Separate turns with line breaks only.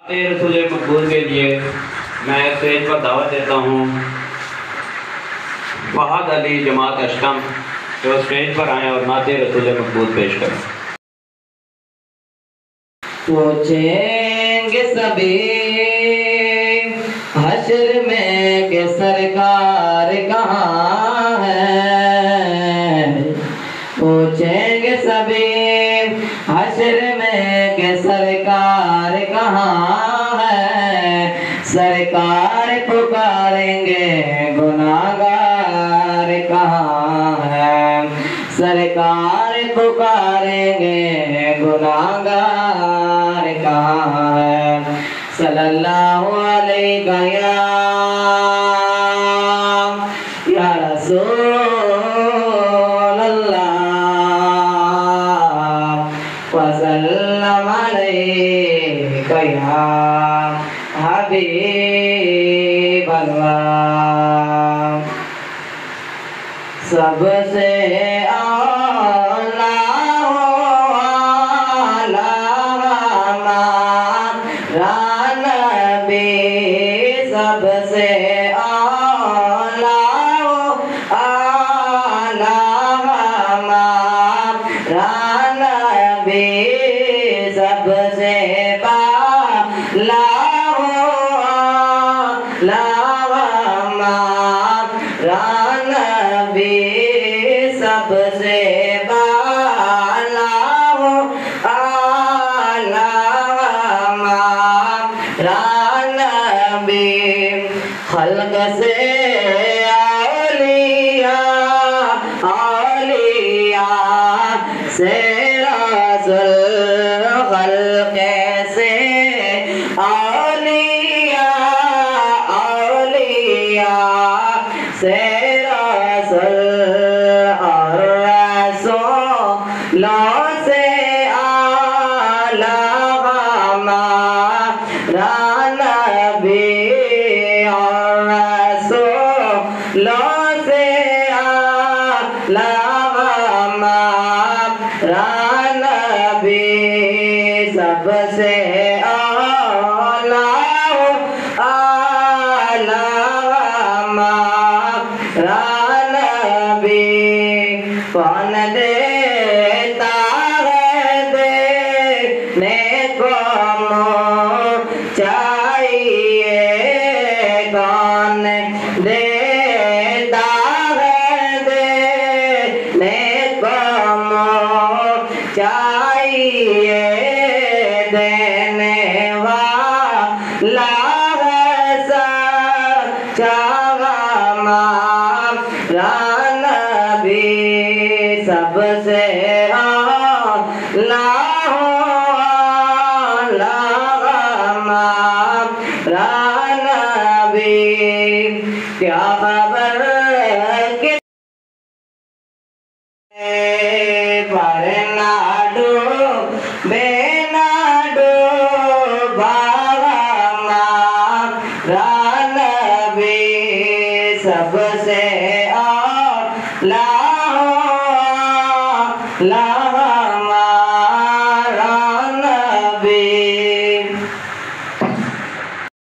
रसूल मकबूल के लिए मैं स्टेज पर दावत देता हूँ फहद अली जमात अशकम जो स्टेज पर आए और नाते रसूल मकबूल पेश करें।
पूछेंगे सभी हश्र में कि सरकार कहाँ है, पूछेंगे सभी हश्र में कि सरकार कहाँ है, सरकार पुकारेंगे गुनाहगार कहाँ है, सरकार पुकारेंगे गुनाहगार कहाँ है। सल्लल्लाहु अलैहि या रसूल अल्लाह वसल्लम अलैका या हबीब अल्लाह। सबसे सबसे आला आला हमारा नबी, सबसे बाला आला हमारा नबी, सबसे बाला आला हमारा खल्क से औलिया औलिया से रसूल, खल्क से औलिया औलिया से रसूल, और रसूलों से आला हमारा नबी, लो से आला हमारा नबी, सबसे आला आला हमारा नबी। कौन देता है देने को चाहिए, कौन देता है देने को चाहिए, देने वाला है सच्चा हमारा नबी, सबसे आला आला हमारा नबी। क्या खबर कि पर नाडू बेनाडू बाबा हमारा नबी, सबसे आला